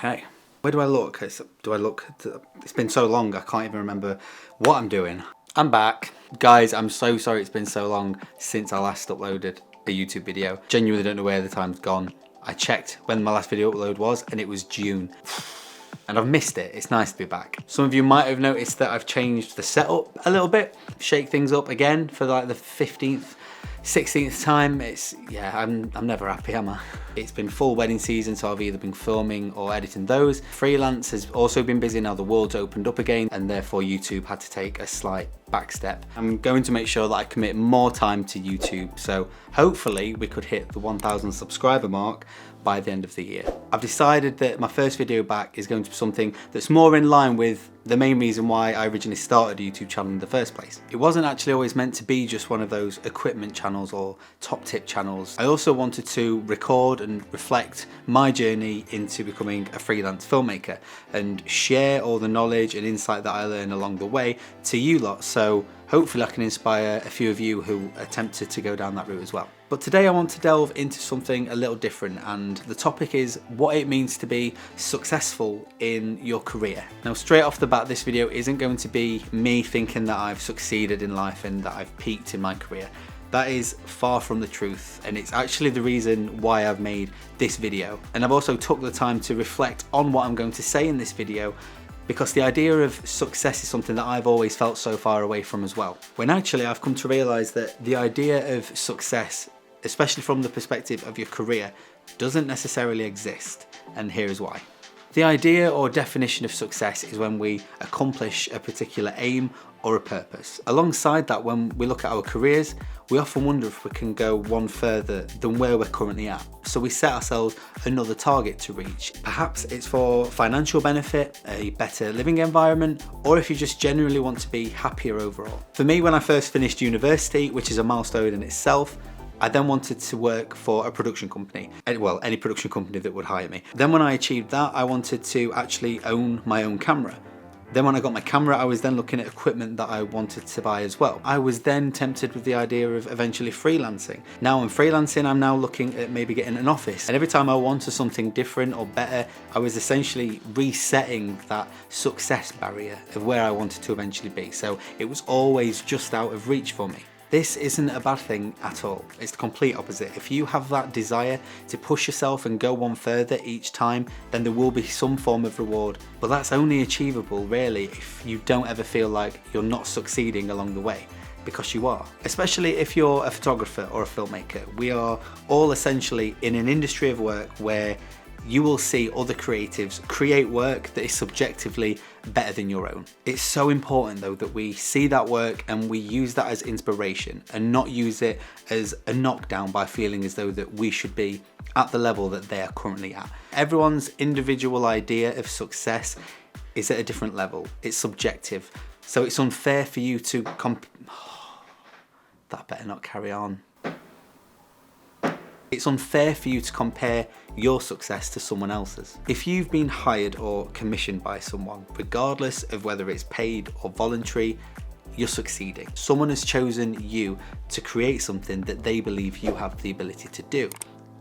Okay. Where do I look? It's been so long, I can't even remember what I'm doing. I'm back. Guys, I'm so sorry it's been so long since I last uploaded a YouTube video. Genuinely don't know where the time's gone. I checked when my last video upload was and it was June. And I've missed it. It's nice to be back. Some of you might have noticed that I've changed the setup a little bit, shake things up again for like the 15th, 16th time. I'm never happy, am I? It's been full wedding season, so I've either been filming or editing those. Freelance has also been busy now the world's opened up again, and therefore YouTube had to take a slight back step. I'm going to make sure that I commit more time to YouTube, so hopefully we could hit the 1,000 subscriber mark by the end of the year. I've decided that my first video back is going to be something that's more in line with the main reason why I originally started a YouTube channel in the first place. It wasn't actually always meant to be just one of those equipment channels or top tip channels. I also wanted to record and reflect my journey into becoming a freelance filmmaker and share all the knowledge and insight that I learned along the way to you lot, so hopefully I can inspire a few of you who are tempted to go down that route as well. But today I want to delve into something a little different, and the topic is what it means to be successful in your career. Now, straight off the bat, this video isn't going to be me thinking that I've succeeded in life and that I've peaked in my career. That is far from the truth, and it's actually the reason why I've made this video. And I've also took the time to reflect on what I'm going to say in this video, because the idea of success is something that I've always felt so far away from as well. When actually I've come to realise that the idea of success, especially from the perspective of your career, doesn't necessarily exist, and here is why. The idea or definition of success is when we accomplish a particular aim or a purpose. Alongside that, when we look at our careers, we often wonder if we can go one further than where we're currently at. So we set ourselves another target to reach. Perhaps it's for financial benefit, a better living environment, or if you just generally want to be happier overall. For me, when I first finished university, which is a milestone in itself, I then wanted to work for a production company. Well, any production company that would hire me. Then when I achieved that, I wanted to actually own my own camera. Then when I got my camera, I was then looking at equipment that I wanted to buy as well. I was then tempted with the idea of eventually freelancing. Now I'm freelancing, I'm now looking at maybe getting an office. And every time I wanted something different or better, I was essentially resetting that success barrier of where I wanted to eventually be. So it was always just out of reach for me. This isn't a bad thing at all. It's the complete opposite. If you have that desire to push yourself and go one further each time, then there will be some form of reward. But that's only achievable really if you don't ever feel like you're not succeeding along the way, because you are. Especially if you're a photographer or a filmmaker. We are all essentially in an industry of work where you will see other creatives create work that is subjectively better than your own. It's so important though that we see that work and we use that as inspiration and not use it as a knockdown by feeling as though that we should be at the level that they are currently at. Everyone's individual idea of success is at a different level. It's subjective. So it's unfair for you to that better not carry on. It's unfair for you to compare your success to someone else's. If you've been hired or commissioned by someone, regardless of whether it's paid or voluntary, you're succeeding. Someone has chosen you to create something that they believe you have the ability to do.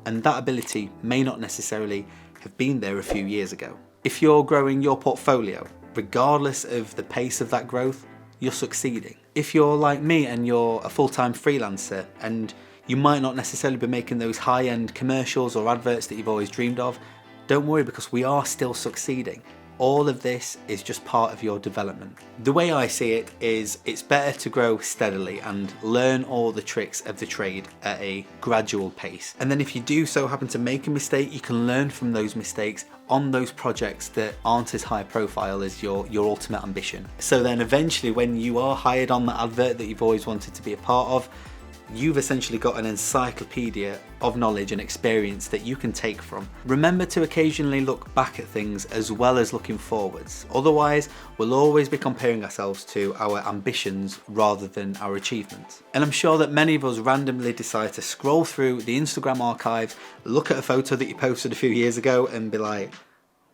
And that ability may not necessarily have been there a few years ago. If you're growing your portfolio, regardless of the pace of that growth, you're succeeding. If you're like me and you're a full-time freelancer and you might not necessarily be making those high-end commercials or adverts that you've always dreamed of, don't worry, because we are still succeeding. All of this is just part of your development. The way I see it is it's better to grow steadily and learn all the tricks of the trade at a gradual pace. And then if you do so happen to make a mistake, you can learn from those mistakes on those projects that aren't as high profile as your ultimate ambition. So then eventually when you are hired on that advert that you've always wanted to be a part of, you've essentially got an encyclopedia of knowledge and experience that you can take from. Remember to occasionally look back at things as well as looking forwards. Otherwise, we'll always be comparing ourselves to our ambitions rather than our achievements. And I'm sure that many of us randomly decide to scroll through the Instagram archive, look at a photo that you posted a few years ago and be like,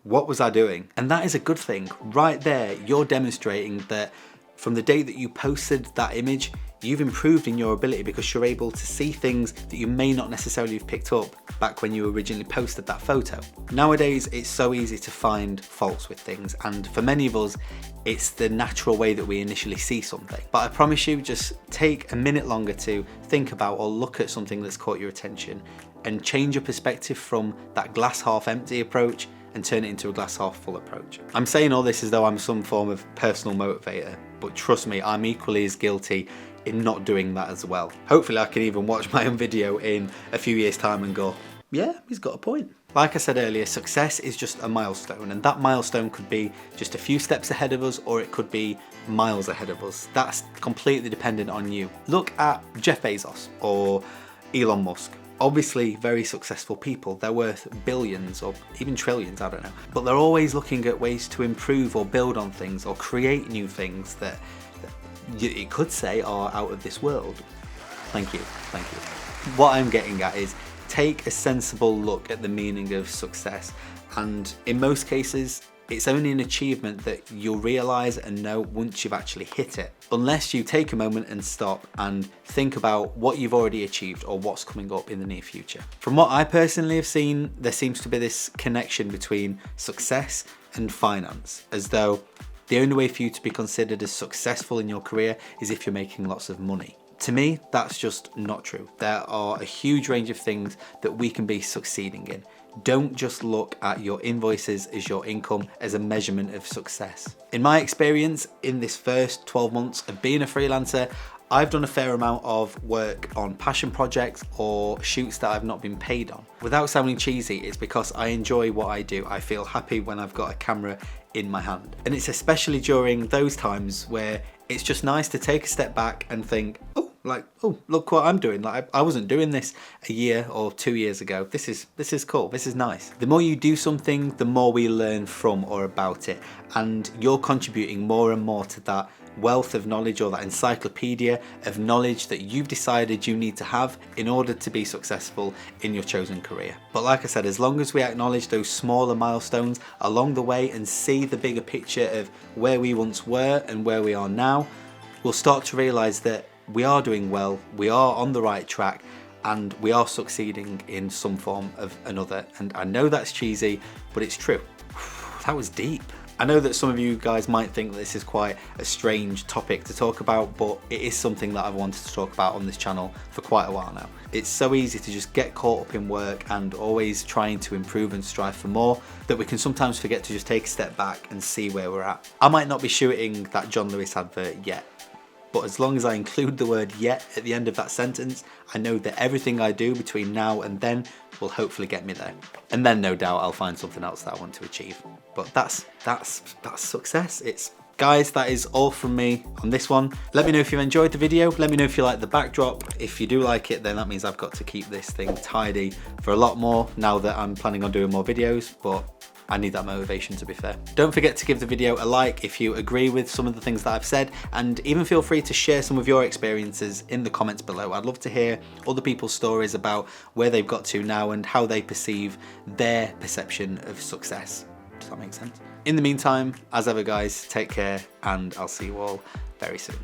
what was I doing? And that is a good thing. Right there, you're demonstrating that from the day that you posted that image, you've improved in your ability because you're able to see things that you may not necessarily have picked up back when you originally posted that photo. Nowadays, it's so easy to find faults with things, and for many of us, it's the natural way that we initially see something. But I promise you, just take a minute longer to think about or look at something that's caught your attention and change your perspective from that glass half empty approach and turn it into a glass half full approach. I'm saying all this as though I'm some form of personal motivator, but trust me, I'm equally as guilty in not doing that as well. Hopefully I can even watch my own video in a few years' time and go, yeah, he's got a point. Like I said earlier, success is just a milestone, and that milestone could be just a few steps ahead of us, or it could be miles ahead of us. That's completely dependent on you. Look at Jeff Bezos or Elon Musk. Obviously very successful people. They're worth billions or even trillions, I don't know. But they're always looking at ways to improve or build on things or create new things that you could say are out of this world. Thank you, thank you. What I'm getting at is take a sensible look at the meaning of success, and in most cases it's only an achievement that you'll realise and know once you've actually hit it, unless you take a moment and stop and think about what you've already achieved or what's coming up in the near future. From what I personally have seen, there seems to be this connection between success and finance, as though the only way for you to be considered as successful in your career is if you're making lots of money. To me, that's just not true. There are a huge range of things that we can be succeeding in. Don't just look at your invoices as your income as a measurement of success. In my experience, in this first 12 months of being a freelancer, I've done a fair amount of work on passion projects or shoots that I've not been paid on. Without sounding cheesy, it's because I enjoy what I do. I feel happy when I've got a camera in my hand. And it's especially during those times where it's just nice to take a step back and think, oh, look what I'm doing. Like, I wasn't doing this a year or 2 years ago. This is cool. This is nice. The more you do something, the more we learn from or about it. And you're contributing more and more to that wealth of knowledge, or that encyclopedia of knowledge that you've decided you need to have in order to be successful in your chosen career. But like I said, as long as we acknowledge those smaller milestones along the way and see the bigger picture of where we once were and where we are now, we'll start to realize that we are doing well, we are on the right track, and we are succeeding in some form of another. And I know that's cheesy, but it's true. That was deep. I know that some of you guys might think that this is quite a strange topic to talk about, but it is something that I've wanted to talk about on this channel for quite a while now. It's so easy to just get caught up in work and always trying to improve and strive for more that we can sometimes forget to just take a step back and see where we're at. I might not be shooting that John Lewis advert yet, but as long as I include the word yet at the end of that sentence, I know that everything I do between now and then will hopefully get me there. And then no doubt I'll find something else that I want to achieve. But that's success. Guys, that is all from me on this one. Let me know if you enjoyed the video. Let me know if you like the backdrop. If you do like it, then that means I've got to keep this thing tidy for a lot more now that I'm planning on doing more videos, but I need that motivation, to be fair. Don't forget to give the video a like if you agree with some of the things that I've said, and even feel free to share some of your experiences in the comments below. I'd love to hear other people's stories about where they've got to now and how they perceive their perception of success. Does that make sense? In the meantime, as ever guys, take care, and I'll see you all very soon.